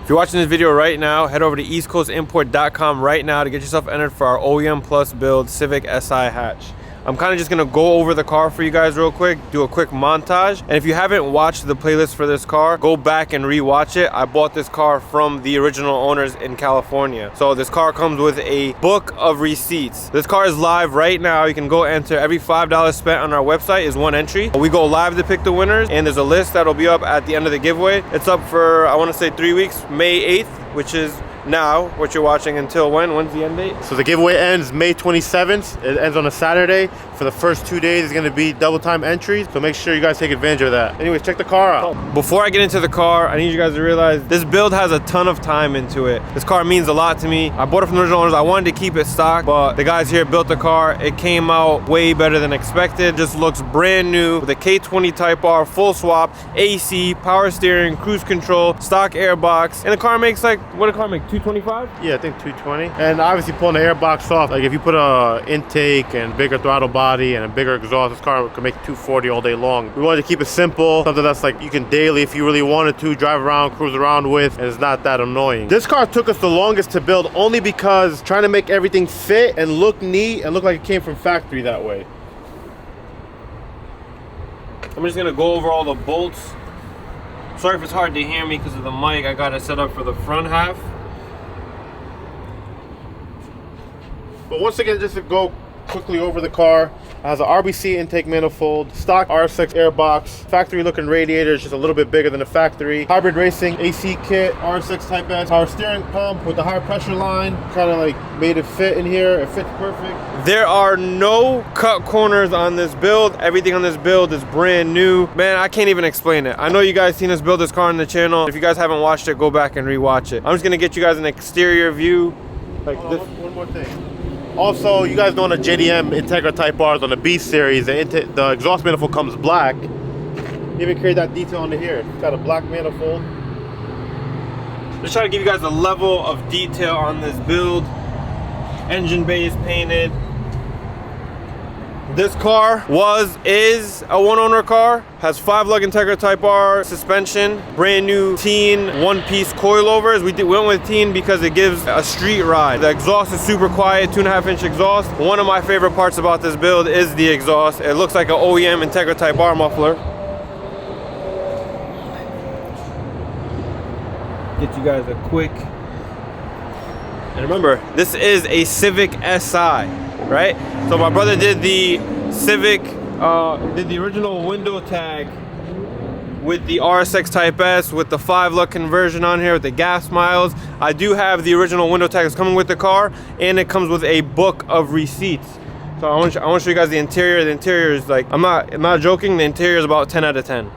If you're watching this video right now, head over to eastcoastimport.com right now to get yourself entered for our OEM Plus Build Civic Si hatch. I'm kind of just gonna go over the car for you guys real quick, do a quick montage. And if you haven't watched the playlist for this car, go back and re-watch it. I bought this car from the original owners in California. So this car comes with a book of receipts. This car is live right now. You can go enter. Every $5 spent on our website is one entry. We go live to pick the winners, and there's a list that'll be up at the end of the giveaway. It's up for, I wanna say 3 weeks, May 8th, which is now what you're watching until when? When's the end date? So the giveaway ends May 27th. It ends on a Saturday. For the first 2 days, it's gonna be double time entries. So make sure you guys take advantage of that. Anyways, check the car out. Before I get into the car, I need you guys to realize this build has a ton of time into it. This car means a lot to me. I bought it from the original owners. I wanted to keep it stock, but the guys here built the car. It came out way better than expected. Just looks brand new with a K20 Type R, full swap, AC, power steering, cruise control, stock airbox. And the car makes like, what did the car make, 225? Yeah, I think 220. And obviously pulling the airbox off, like if you put a intake and bigger throttle body and a bigger exhaust, this car could make 240 all day long. We wanted to keep it simple, something that's like you can daily, if you really wanted to, drive around, cruise around with, and it's not that annoying. This car took us the longest to build only because trying to make everything fit and look neat and look like it came from factory that way. I'm just gonna go over all the bolts. Sorry if it's hard to hear me because of the mic. I got it set up for the front half. But once again, just to go quickly over the car, it has an RBC intake manifold, stock R6 airbox, factory looking radiators, just a little bit bigger than the factory, hybrid racing AC kit, R6 Type S, power steering pump with the high pressure line, kind of like made it fit in here. It fits perfect. There are no cut corners on this build. Everything on this build is brand new. Man, I can't even explain it. I know you guys seen us build this car on the channel. If you guys haven't watched it, go back and rewatch it. I'm just gonna get you guys an exterior view like this. One more thing. Also, you guys know the JDM Integra Type R's on the B series, the exhaust manifold comes black. Even create that detail under here. It's got a black manifold. Just trying to give you guys a level of detail on this build. Engine bay is painted. This car is a one-owner car, has 5-lug Integra Type R suspension, brand new teen one-piece coilovers. We went with teen because it gives a street ride. The exhaust is super quiet, 2.5-inch exhaust. One of my favorite parts about this build is the exhaust. It looks like an OEM Integra Type R muffler. Get you guys a quick, and remember, this is a Civic Si. Right? So my brother did the Civic, did the original window tag with the RSX Type S with the 5-lug conversion on here with the gas miles. I do have the original window tag that's coming with the car, and it comes with a book of receipts. So I want to show you guys the interior. The interior is like, I'm not joking, the interior is about 10 out of 10.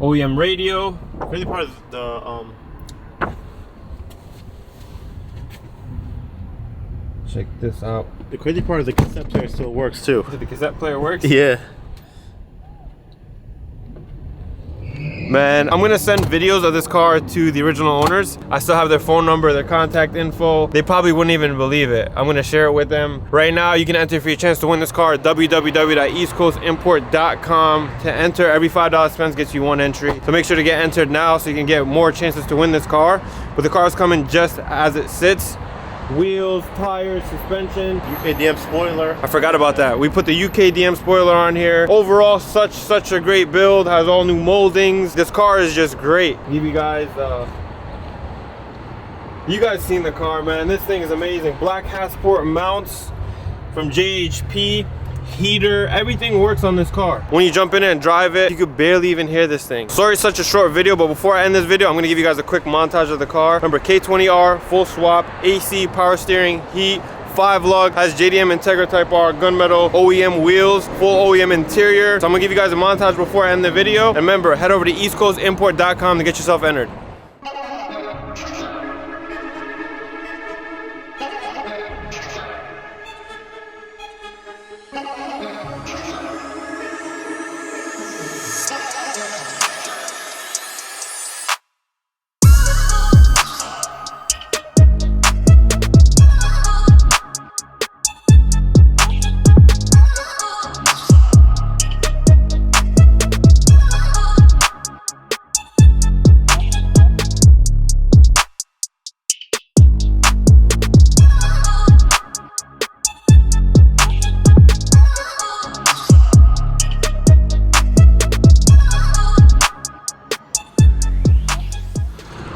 OEM radio. Really part of the check this out. The crazy part is the cassette player still works too. The cassette player works? Yeah. Man, I'm gonna send videos of this car to the original owners. I still have their phone number, their contact info. They probably wouldn't even believe it. I'm gonna share it with them. Right now, you can enter for your chance to win this car at www.eastcoastimport.com. To enter, every $5 spent gets you one entry. So make sure to get entered now so you can get more chances to win this car. But the car is coming just as it sits. Wheels, tires, suspension. UK DM spoiler. I forgot about that. We put the UK DM spoiler on here. Overall, such a great build. Has all new moldings. This car is just great. Give you guys, you guys seen the car, man. This thing is amazing. Black Hasport mounts from JHP. Heater, everything works on this car. When you jump in it and drive it, you could barely even hear this thing. Sorry it's such a short video, but before I end this video, I'm gonna give you guys a quick montage of the car. Remember, K20R, full swap, AC, power steering, heat, 5-lug, has JDM Integra Type R, gunmetal, OEM wheels, full OEM interior. So I'm gonna give you guys a montage before I end the video. And remember, head over to eastcoastimport.com to get yourself entered.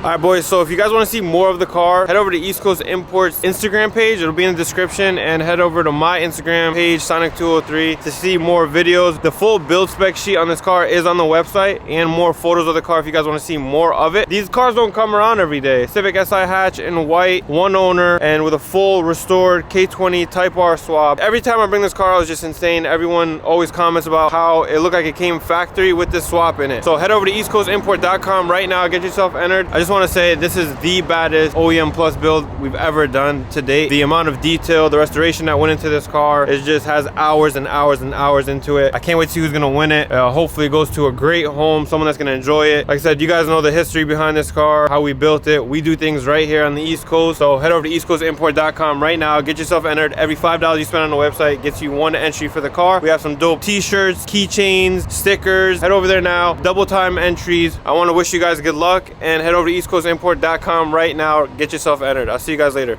All right, boys, so if you guys want to see more of the car, head over to East Coast Imports Instagram page. It'll be in the description, and head over to my Instagram page, Sonic203, to see more videos. The full build spec sheet on this car is on the website, and more photos of the car if you guys want to see more of it. These cars don't come around every day. Civic Si hatch in white, one owner, and with a full restored K20 Type R swap. Every time I bring this car out, it's just insane. Everyone always comments about how it looked like it came factory with this swap in it. So head over to eastcoastimport.com right now, get yourself entered. I just want to say this is the baddest OEM Plus build we've ever done to date. The amount of detail, the restoration that went into this car, it just has hours and hours and hours into it. I can't wait to see who's gonna win it. Hopefully it goes to a great home, someone that's gonna enjoy it. Like I said, you guys know the history behind this car, how we built it. We do things right here on the East Coast. So head over to eastcoastimport.com right now, get yourself entered. Every $5 you spend on the website gets you one entry for the car. We have some dope t-shirts, keychains, stickers. Head over there now, double time entries. I want to wish you guys good luck, and head over to eastcoastimport.com right now, get yourself entered. I'll see you guys later.